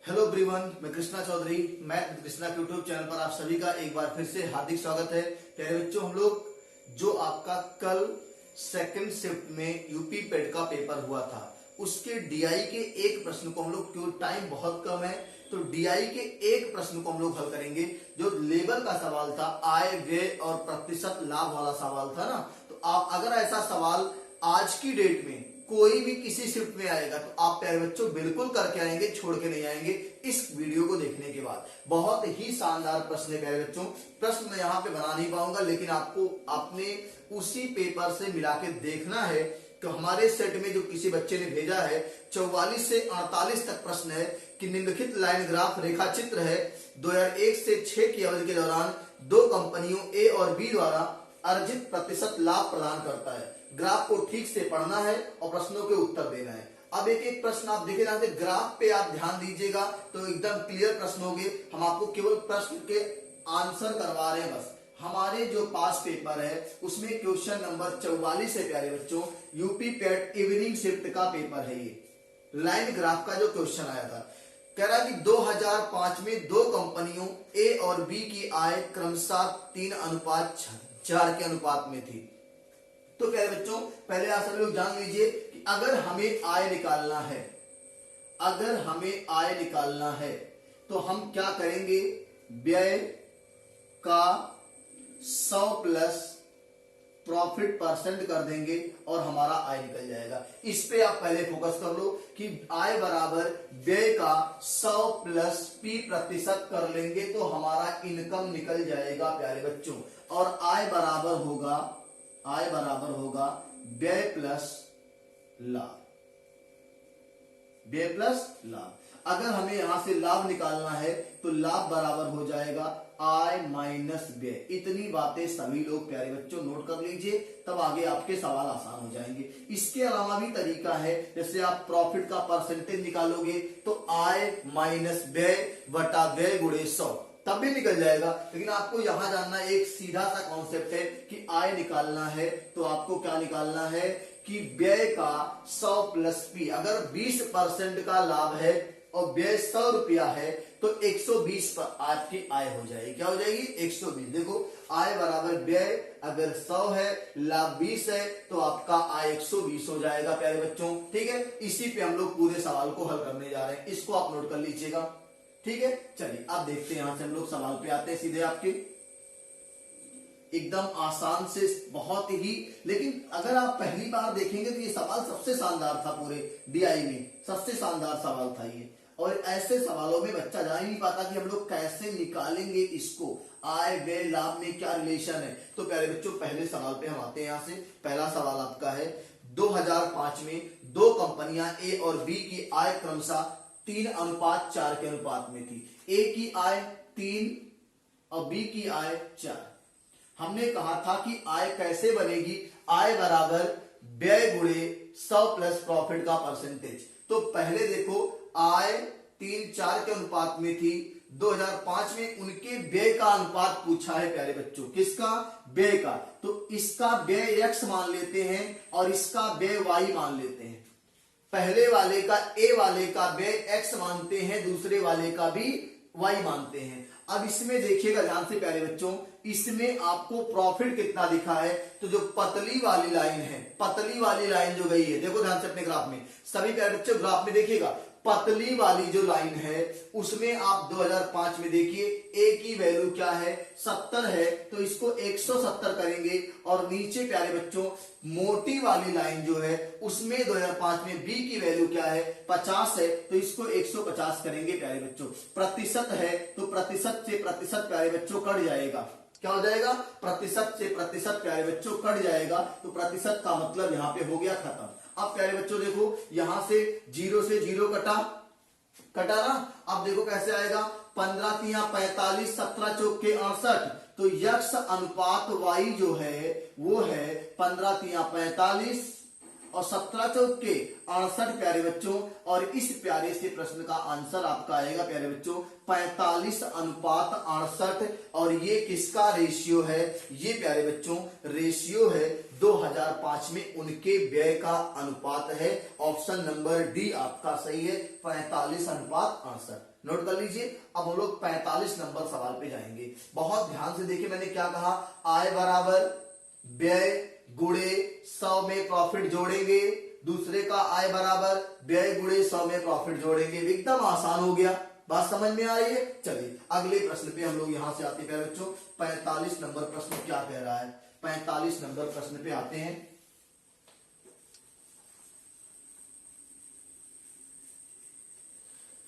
Hello everyone, मैं कृष्णा चौधरी। मैं कृष्णा के यूट्यूब चैनल पर आप सभी का एक बार फिर से हार्दिक स्वागत है। प्यारे बच्चों, हम लोग जो आपका कल सेकंड शिफ्ट में यूपी पेड का पेपर हुआ था, उसके डीआई के एक प्रश्न को हम लोग, क्यों टाइम बहुत कम है तो डीआई के एक प्रश्न को हम लोग हल करेंगे। जो लेबर का सवाल था, आय व्यय और प्रतिशत लाभ वाला सवाल था ना, तो आप अगर ऐसा सवाल आज की डेट में कोई भी किसी शिफ्ट में आएगा तो आप प्यारे बच्चों बिल्कुल करके आएंगे, छोड़ के नहीं आएंगे। इस वीडियो को देखने के बाद बहुत ही शानदार प्रश्न है प्यारे बच्चों। प्रश्न मैं यहाँ पे बना नहीं पाऊंगा, लेकिन आपको अपने उसी पेपर से मिला के देखना है। तो हमारे सेट में जो किसी बच्चे ने भेजा है 44 से 48 तक प्रश्न है कि निम्नलिखित लाइन ग्राफ रेखा चित्र है 2001 से 6 की अवधि के दौरान दो कंपनियों ए और बी द्वारा अर्जित प्रतिशत लाभ प्रदान करता है। ग्राफ को ठीक से पढ़ना है और प्रश्नों के उत्तर देना है। अब एक एक प्रश्न आप देखे जाते, ग्राफ पे आप ध्यान दीजिएगा तो एकदम क्लियर प्रश्न होंगे। हम आपको केवल प्रश्न के आंसर करवा रहे हैं बस। हमारे जो पास पेपर है उसमें क्वेश्चन नंबर 44 है प्यारे बच्चों, यूपी पेड इवनिंग शिफ्ट का पेपर है। ये लाइन ग्राफ का जो क्वेश्चन आया था, कह रहा है कि 2005 में दो कंपनियों ए और बी की आय क्रमशः 3:4 के अनुपात में थी। तो प्यारे बच्चों, पहले आप सभी लोग जान लीजिए कि अगर हमें आय निकालना है, अगर हमें आय निकालना है तो हम क्या करेंगे, व्यय का 100 प्लस प्रॉफिट परसेंट कर देंगे और हमारा आय निकल जाएगा। इस पे आप पहले फोकस कर लो कि आय बराबर व्यय का 100 प्लस P प्रतिशत कर लेंगे तो हमारा इनकम निकल जाएगा प्यारे बच्चों। और आय बराबर होगा व्यय प्लस लाभ, व्यय प्लस लाभ। अगर हमें यहां से लाभ निकालना है तो लाभ बराबर हो जाएगा आय माइनस व्यय। इतनी बातें सभी लोग प्यारे बच्चों नोट कर लीजिए, तब आगे आपके सवाल आसान हो जाएंगे। इसके अलावा भी तरीका है, जैसे आप प्रॉफिट का परसेंटेज निकालोगे तो आय माइनस व्यय बटा व्यय गुणे 100, तब भी निकल जाएगा। लेकिन आपको यहां जानना एक सीधा सा कॉन्सेप्ट है कि आय निकालना है तो आपको क्या निकालना है कि व्यय का 100 प्लस P। अगर 20% का लाभ है और व्यय 100 रुपया है तो 120 पर आपकी आय हो जाएगी। क्या हो जाएगी? 120। देखो, आय बराबर व्यय, अगर 100 है, लाभ 20 है तो आपका आय 120 हो जाएगा प्यारे बच्चों। ठीक है, इसी पे हम लोग पूरे सवाल को हल करने जा रहे हैं। इसको आप नोट कर लीजिएगा। ठीक है, चलिए अब देखते हैं, यहां से हम लोग सवाल पे आते हैं सीधे आपके। एकदम आसान से बहुत ही, लेकिन अगर आप पहली बार देखेंगे तो ये सवाल सबसे शानदार था पूरे डीआई में, सबसे शानदार सवाल था ये। और ऐसे सवालों में बच्चा जान ही नहीं पाता कि हम लोग कैसे निकालेंगे इसको, आय व्यय लाभ में क्या रिलेशन है। तो प्यारे बच्चों, पहले सवाल पे हम आते हैं। यहां से पहला सवाल आपका है, 2005 में दो कंपनियां ए और बी की आय क्रमशः 3:4 के अनुपात में थी। ए की आय 3 और बी की आय 4। हमने कहा था कि आय कैसे बनेगी, आय बराबर व्यय गुणे 100 प्लस प्रॉफिट का परसेंटेज। तो पहले देखो, आय 3:4 के अनुपात में थी। 2005 में उनके व्यय का अनुपात पूछा है प्यारे बच्चों। किसका? व्यय का। तो इसका व्यय x मान लेते हैं और इसका व्यय y मान लेते हैं। पहले वाले का, ए वाले का व्यय x मानते हैं, दूसरे वाले का भी y मानते हैं। अब इसमें देखिएगा ध्यान से प्यारे बच्चों, इसमें आपको प्रॉफिट कितना दिखा है, तो जो पतली वाली लाइन है, पतली वाली लाइन जो गई है, देखो ध्यान से अपने ग्राफ में, सभी प्यारे बच्चों ग्राफ में देखिएगा, पतली वाली जो लाइन है उसमें आप 2005 में देखिए ए की वैल्यू क्या है, 70 है, तो इसको 170 करेंगे। और नीचे प्यारे बच्चों मोटी वाली लाइन जो है उसमें 2005 में बी की वैल्यू क्या है, 50 है, तो इसको 150 करेंगे प्यारे बच्चों। प्रतिशत है तो प्रतिशत से प्रतिशत प्यारे बच्चों कट जाएगा। क्या हो जाएगा? प्रतिशत से प्रतिशत प्यारे बच्चों कट जाएगा। तो प्रतिशत का मतलब यहाँ पे हो गया खत्म। अब प्यारे बच्चों देखो, यहां से 0 से 0 कटा ना। अब देखो कैसे आएगा, 15 तिया 45, 17 चौके 68। तो यक्ष अनुपात y जो है वो है 15 तिया 45 और 17 चौक के 68 प्यारे बच्चों। और इस प्यारे से प्रश्न का आंसर आपका आएगा प्यारे बच्चों 45:68। और ये किसका रेशियो है? ये प्यारे बच्चों रेशियो है 2005 में उनके व्यय का अनुपात है। ऑप्शन नंबर डी आपका सही है 45:68। नोट कर लीजिए। अब हम लोग 45 नंबर सवाल पे जाएंगे। बहुत ध्यान से देखिए, मैंने क्या कहा, आय बराबर व्यय गुणे 100 में प्रॉफिट जोड़ेंगे, दूसरे का आय बराबर व्यय गुणे 100 में प्रॉफिट जोड़ेंगे। एकदम आसान हो गया, बात समझ में आ रही है। चलिए अगले प्रश्न पे हम लोग यहां से आते हैं बच्चों। 45 नंबर प्रश्न क्या कह रहा है? 45 नंबर प्रश्न पे आते हैं।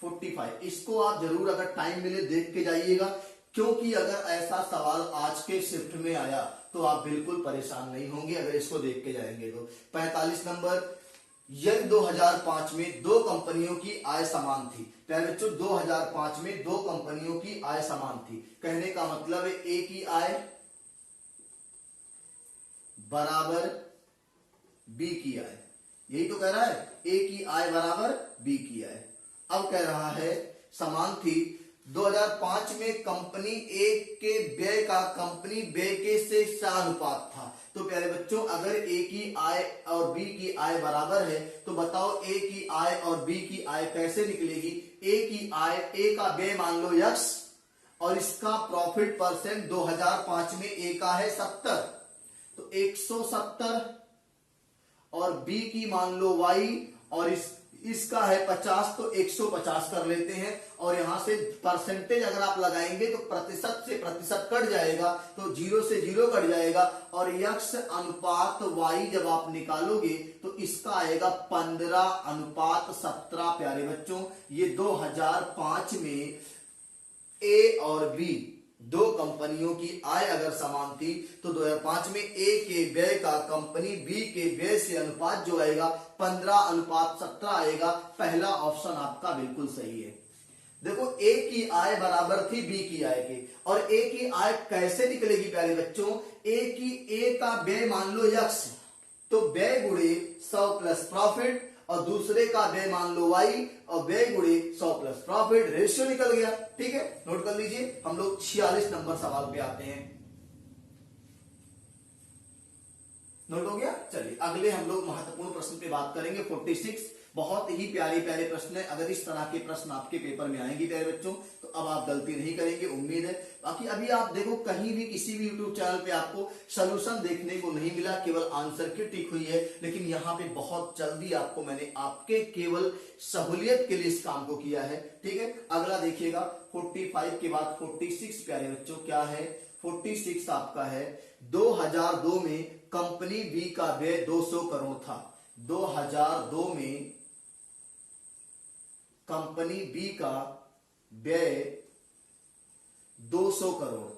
45 इसको आप जरूर अगर टाइम मिले देख के जाइएगा, क्योंकि अगर ऐसा सवाल आज के शिफ्ट में आया तो आप बिल्कुल परेशान नहीं होंगे अगर इसको देख के जाएंगे तो। 45 नंबर, यदि 2005 में दो कंपनियों की आय समान थी। प्यारे बच्चों 2005 में दो कंपनियों की आय समान थी, कहने का मतलब है ए की आय बराबर बी की आय, यही तो कह रहा है, ए की आय बराबर बी की आय। अब कह रहा है समान थी 2005 में कंपनी ए के व्यय का कंपनी बी के से अनुपात था। तो प्यारे बच्चों अगर ए की आय और बी की आय बराबर है तो बताओ ए की आय और बी की आय कैसे निकलेगी? ए की आय, ए का व्यय मान लो x और इसका प्रॉफिट परसेंट 2005 में ए का है 70, तो 170, और बी की मान लो y और इसका है 50, तो 150 कर लेते हैं। और यहां से परसेंटेज अगर आप लगाएंगे तो प्रतिशत से प्रतिशत कट जाएगा, तो 0 से 0 कट जाएगा। और x अनुपात y जब आप निकालोगे तो इसका आएगा 15:17। प्यारे बच्चों ये 2005 में ए और बी दो कंपनियों की आय अगर समान थी तो 2005 में ए के व्यय का कंपनी बी के व्यय से अनुपात जो आएगा 15:17 आएगा। पहला ऑप्शन आपका बिल्कुल सही है। देखो ए की आय बराबर थी बी की आय के, और ए की आय कैसे निकलेगी प्यारे बच्चों? ए का व्यय मान लो x, तो व्यय गुणे 100 प्लस प्रॉफिट, और दूसरे का व्यय मान लो y और व्यय गुणे 100 प्लस प्रॉफिट, रेशियो निकल गया। ठीक है, नोट कर लीजिए। हम लोग 46 नंबर सवाल पे आते हैं। नोट हो गया। चलिए अगले हम लोग महत्वपूर्ण प्रश्न पे बात करेंगे 46। बहुत ही प्यारे प्यारे प्रश्न है। अगर इस तरह के प्रश्न आपके पेपर में आएंगे प्यारे बच्चों तो अब आप गलती नहीं करेंगे, उम्मीद है। बाकी अभी आप देखो कहीं भी किसी भी यूट्यूब चैनल पे आपको सॉल्यूशन देखने को नहीं मिला, केवल आंसर की टिक हुई है। लेकिन यहाँ पे बहुत जल्दी आपको मैंने आपके केवल सहूलियत के लिए इस काम को किया है। ठीक है, अगला देखिएगा 45 के बाद 46 प्यारे बच्चों क्या है? 46 आपका है 2002 में कंपनी बी का व्यय 200 करोड़ था। 2002 में कंपनी बी का व्यय 200 करोड़,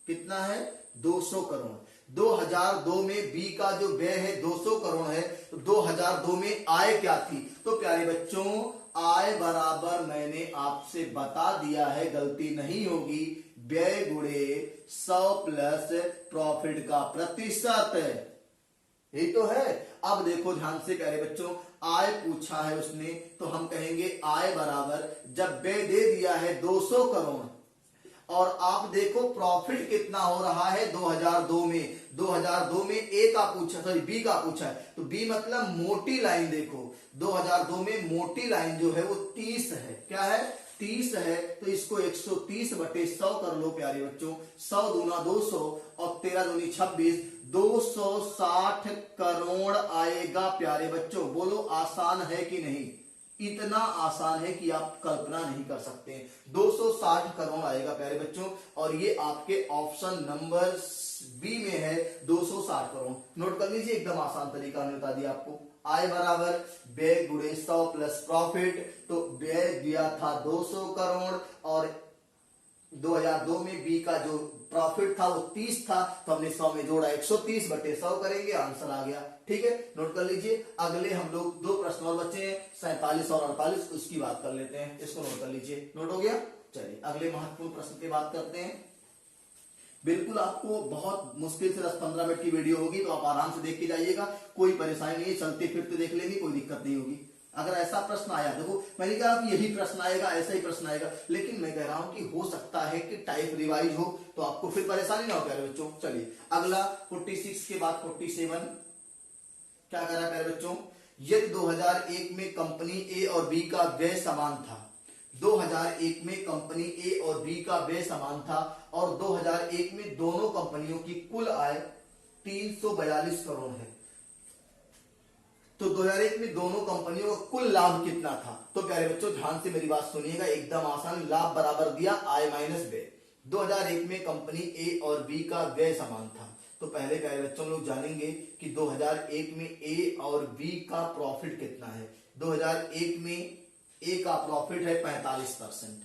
कितना है? 200 करोड़। 2002 में बी का जो व्यय है 200 करोड़ है, तो 2002 में आय क्या थी? तो प्यारे बच्चों आय बराबर मैंने आपसे बता दिया है, गलती नहीं होगी, व्यय गुणे 100 प्लस प्रॉफिट का प्रतिशत, यही तो है। अब देखो ध्यान से प्यारे बच्चों, आय पूछा है उसने तो हम कहेंगे आय बराबर, जब व्यय दे दिया है 200 करोड़ और आप देखो प्रॉफिट कितना हो रहा है 2002 में। 2002 में ए का पूछा, सॉरी बी का पूछा है, तो बी मतलब मोटी लाइन। देखो 2002 में मोटी लाइन जो है वो 30 है। क्या है? 30 है, तो इसको 130/100 कर लो प्यारे बच्चों। 100 दूना 200 और 13 दूनी 26, 260 करोड़ आएगा प्यारे बच्चों। बोलो आसान है कि नहीं? इतना आसान है कि आप कल्पना नहीं कर सकते हैं। 260 करोड़ आएगा प्यारे बच्चों, और ये आपके ऑप्शन नंबर बी में है 260 करोड़। नोट कर लीजिए, एकदम आसान तरीका मैंने बता दिया आपको। आय बराबर व्यय गुणे 100 प्लस प्रॉफिट, तो व्यय दिया था 200 करोड़ और 2002 में बी का जो प्रॉफिट था वो 30 था, तो हमने 100 में जोड़ा 130/100 करेंगे, आंसर आ गया। ठीक है, नोट कर लीजिए। अगले हम लोग दो प्रश्न और बचे हैं 47 और 48, उसकी बात कर लेते हैं। इसको नोट कर लीजिए। नोट हो गया। चलिए अगले महत्वपूर्ण प्रश्न की बात करते हैं। बिल्कुल आपको बहुत मुश्किल से 10-15 मिनट की वीडियो होगी, तो आप आराम से देख के जाइएगा, कोई परेशानी नहीं है, चलते फिरते देख लेंगे, कोई दिक्कत नहीं होगी। अगर ऐसा प्रश्न आया, देखो मैंने कहा कि यही प्रश्न आएगा, ऐसा ही प्रश्न आएगा, लेकिन मैं कह रहा हूं कि हो सकता है कि टाइप रिवाइज हो, तो आपको फिर परेशानी ना हो प्यारे बच्चों। चलिए अगला 46 के बाद 47 क्या कह रहा है प्यारे बच्चों, यदि 2001 में कंपनी ए और बी का व्यय समान था, 2001 में कंपनी ए और बी का व्यय समान था और 2001 में दोनों कंपनियों की कुल आय 342 करोड़ है, तो 2001 में दोनों कंपनियों का कुल लाभ कितना था। तो प्यारे बच्चों ध्यान से मेरी बात सुनिएगा, एकदम आसान, लाभ बराबर दिया आय माइनस व्यय। 2001 में कंपनी ए और बी का व्यय समान था, तो पहले प्यारे बच्चों लोग जानेंगे कि 2001 में ए और बी का प्रॉफिट कितना है। 2001 में ए का प्रॉफिट है 45%।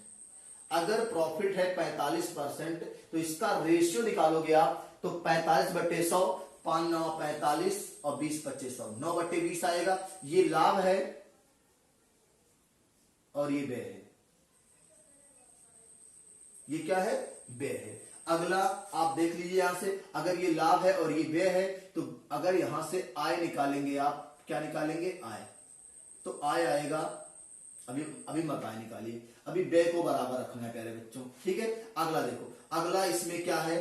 अगर प्रॉफिट है 45%, तो इसका रेशियो निकालोगे आप, तो 45/100, 5 9 45 और 20 25 100, 9/20 आएगा। ये लाभ है और ये व्यय है। ये क्या है, व्यय है। अगला आप देख लीजिए यहां से, अगर ये लाभ है और ये व्यय है, तो अगर यहां से आय निकालेंगे आप, क्या निकालेंगे, आय, तो आय आएगा, अभी मत आय निकालिए, अभी व्यय को बराबर रखना है प्यारे बच्चों, ठीक है। अगला देखो, अगला इसमें क्या है,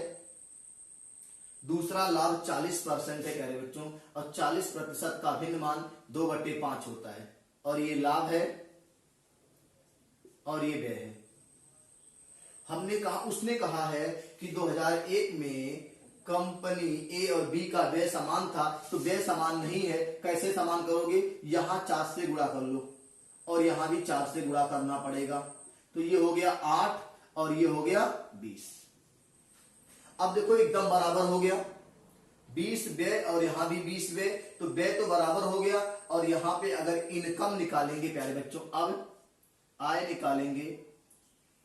दूसरा लाभ 40% है प्यारे बच्चों, और 40% का भिन्न मान 2/5 होता है, और ये लाभ है और ये व्यय है। हमने कहा, उसने कहा है कि 2001 में कंपनी ए और बी का व्यय समान था, तो व्यय समान नहीं है, कैसे समान करोगे, यहां 4 से गुणा कर लो और यहां भी 4 से गुणा करना पड़ेगा, तो ये हो गया 8 और ये हो गया 20। अब देखो एकदम बराबर हो गया, 20 व्यय और यहां भी 20 व्यय, तो व्यय तो बराबर हो गया। और यहां पे अगर इनकम निकालेंगे प्यारे बच्चों, अब आय निकालेंगे,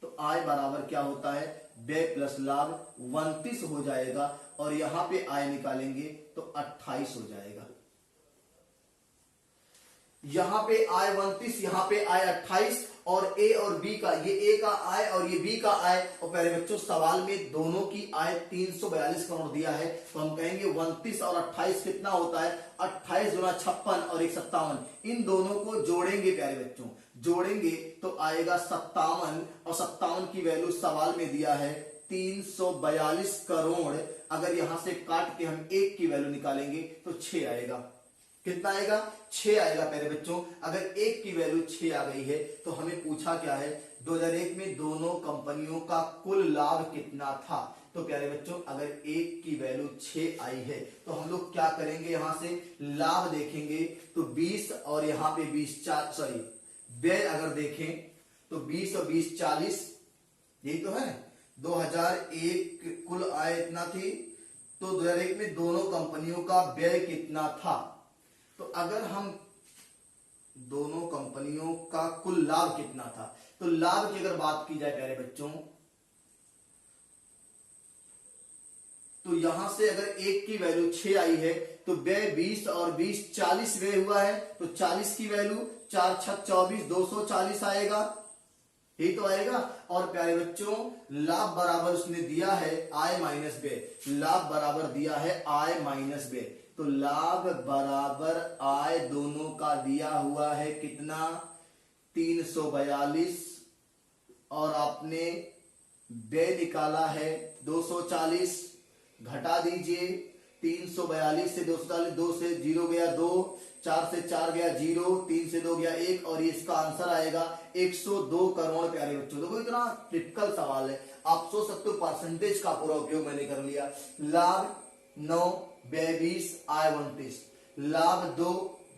तो आय बराबर क्या होता है, व्यय प्लस लाभ, 29 हो जाएगा, और यहां पे आय निकालेंगे तो 28 हो जाएगा। यहां पे आय 29, यहां पे आय 28, और ए और बी का, ये ए का आय और ये बी का आय, और प्यारे बच्चों सवाल में दोनों की आय 342 करोड़ दिया है, तो हम कहेंगे 29 और 28 कितना होता है, 28 गुना 56 और 1 57, इन दोनों को जोड़ेंगे प्यारे बच्चों, जोड़ेंगे तो आएगा 57, और 57 की वैल्यू सवाल में दिया है 342 करोड़। अगर यहां से काट के हम 1 की वैल्यू निकालेंगे तो 6 आएगा, कितना आएगा, 6 आएगा प्यारे बच्चों। अगर 1 की वैल्यू 6 आ गई है, तो हमें पूछा क्या है, 2001 में दोनों कंपनियों का कुल लाभ कितना था। तो प्यारे बच्चों अगर 1 की वैल्यू 6 आई है, तो हम लोग क्या करेंगे, यहां से लाभ देखेंगे तो 20 और यहां पे 20 सॉरी व्यय अगर देखें तो 20 और 20 40, यही तो है। 2001 कुल आय इतना थी, तो 2001 में दोनों कंपनियों का व्यय कितना था। तो अगर हम दोनों कंपनियों का कुल लाभ कितना था, तो लाभ की अगर बात की जाए प्यारे बच्चों, तो यहां से अगर 1 की वैल्यू 6 आई है, तो व्यय 20 और 20 40 व्यय हुआ है, तो 40 की वैल्यू 4 6 24 240 आएगा, यही तो आएगा। और प्यारे बच्चों लाभ बराबर उसने दिया है आय माइनस व्यय, लाभ बराबर दिया है आय माइनस व्यय, तो लाभ बराबर आय दोनों का दिया हुआ है कितना, 342, और आपने व्यय निकाला है 240, घटा दीजिए 342 से 240, 2 से 0 गया 2, 4 से 4 गया 0, 3 से 2 गया 1, और ये इसका आंसर आएगा 102 करोड़। प्यारे बच्चों देखो इतना टिपिकल सवाल है, आप सोच सकते हो परसेंटेज का पूरा उपयोग मैंने कर लिया। लाभ 9, व्यय 20, आय 29, लाभ 2,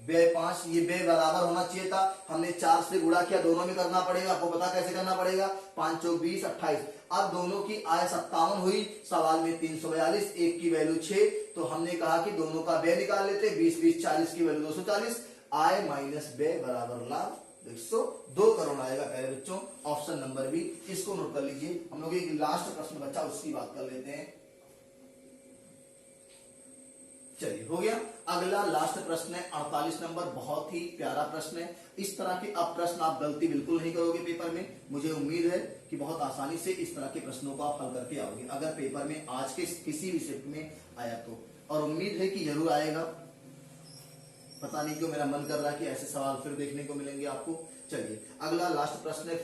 व्यय 5, ये व्यय बराबर होना चाहिए था, हमने 4 से गुणा किया, दोनों में करना पड़ेगा, आपको पता कैसे करना पड़ेगा, 5 चौक 20 28। अब दोनों की आय 57 हुई, सवाल में 342, 1 की वैल्यू 6, तो हमने कहा कि दोनों का व्यय निकाल लेते, 20 20 40 की वैल्यू 240, आय माइनस व्यय बराबर लाभ 102 करोड़ आएगा प्यारे बच्चों, ऑप्शन नंबर बी, इसको नोट कर लीजिए। हम लोग एक लास्ट प्रश्न बचा, उसकी बात कर लेते हैं। चलिए हो गया। अगला लास्ट प्रश्न है 48 नंबर, बहुत ही प्यारा प्रश्न है। इस तरह के अब प्रश्न आप गलती बिल्कुल नहीं करोगे पेपर में, मुझे उम्मीद है कि बहुत आसानी से इस तरह के प्रश्नों को आप हल करके आओगे अगर पेपर में आज के किसी भी शिफ्ट में आया तो, और उम्मीद है कि जरूर आएगा। पता नहीं क्यों मेरा मन कर रहा है कि ऐसे सवाल फिर देखने को मिलेंगे आपको। चलिए अगला लास्ट प्रश्न है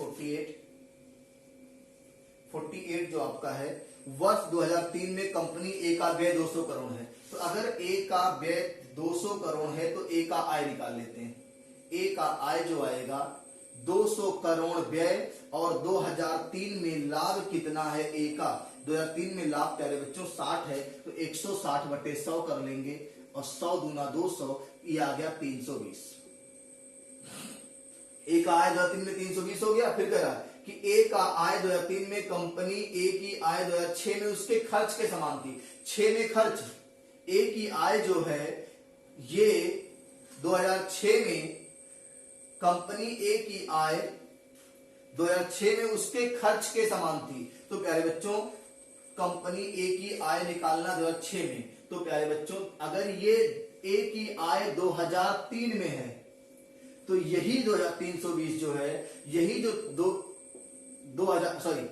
48 जो आपका है, वर्ष 2003 में कंपनी ए का व्यय 200 करोड़ है। तो अगर ए का व्यय 200 करोड़ है तो ए का आय निकाल लेते हैं। ए का आय जो आएगा 200 करोड़ व्यय, और 2003 में लाभ कितना है ए का, 2003 में लाभ प्यारे बच्चों 60 है, तो 160/100 कर लेंगे, और 100 दूना 200, ये आ गया 320। ए का आय 2003 में 320 हो गया। फिर कह रहा है कि ए का आय 2003 में कंपनी ए की आय 2006 में उसके खर्च के समान थी। 6 में खर्च, ए की आय जो है ये 2006 में कंपनी ए की आय 2006 में उसके खर्च के समान थी। तो प्यारे बच्चों कंपनी ए की आय निकालना 2006 में, तो प्यारे बच्चों अगर ये ए की आय 2003 में है तो यही 2320 जो है, यही जो 2000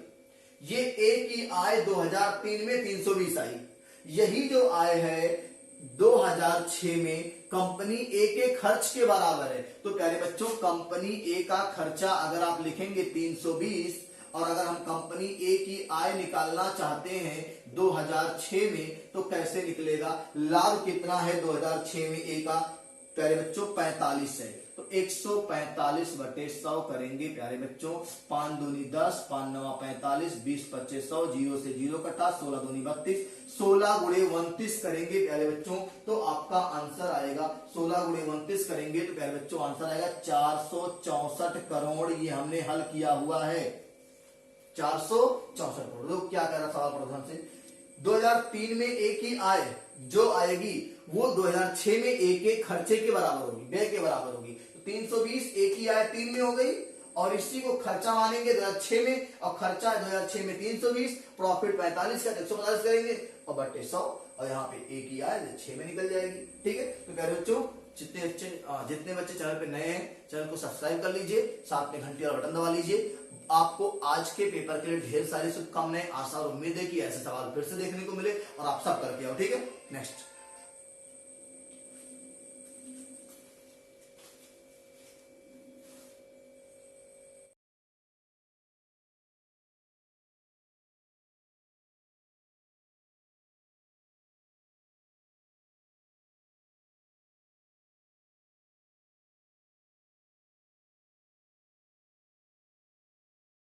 ये ए की आय 2003 में 320 आई, यही जो आय है 2006 में कंपनी ए के खर्च के बराबर है। तो प्यारे बच्चों कंपनी ए का खर्चा अगर आप लिखेंगे 320, और अगर हम कंपनी ए की आय निकालना चाहते हैं 2006 में, तो कैसे निकलेगा? लाभ कितना है 2006 में ए का? प्यारे बच्चों 45 है, तो 145/100 करेंगे प्यारे बच्चों। 5 दूनी 10, 5 9 45, 20 25 100, 0 से 0 कटा, 16 दूनी 32, 16 गुणे 29 करेंगे प्यारे बच्चों, तो आपका आंसर आएगा 16 गुणे 29 करेंगे तो प्यारे बच्चों आंसर आएगा 464 करोड़। ये हमने हल किया हुआ है 464 करोड़। लोग क्या कह रहा सवाल प्रधान से, 2003 में ए की आय जो आएगी वो 2006 में ए के खर्चे के बराबर होगी, व्यय के बराबर होगी। तो 320 ए की आय 3 में हो गई, और इसी को खर्चा मानेंगे 2006 में, और खर्चा 2006 में 320, प्रॉफिट 45 का 145 करेंगे और बटे 100, और यहाँ पे ए की आय 6 में निकल जाएगी। ठीक है, तो प्यारे बच्चों जितने बच्चे चैनल पे नए हैं चैनल को सब्सक्राइब कर लीजिए, साथ में घंटी और बटन दबा लीजिए। आपको आज के पेपर के लिए ढेर सारी शुभकामनाएं, आशा और उम्मीद है कि ऐसे सवाल फिर से देखने को मिले और आप सब करके आओ। ठीक है, नेक्स्ट।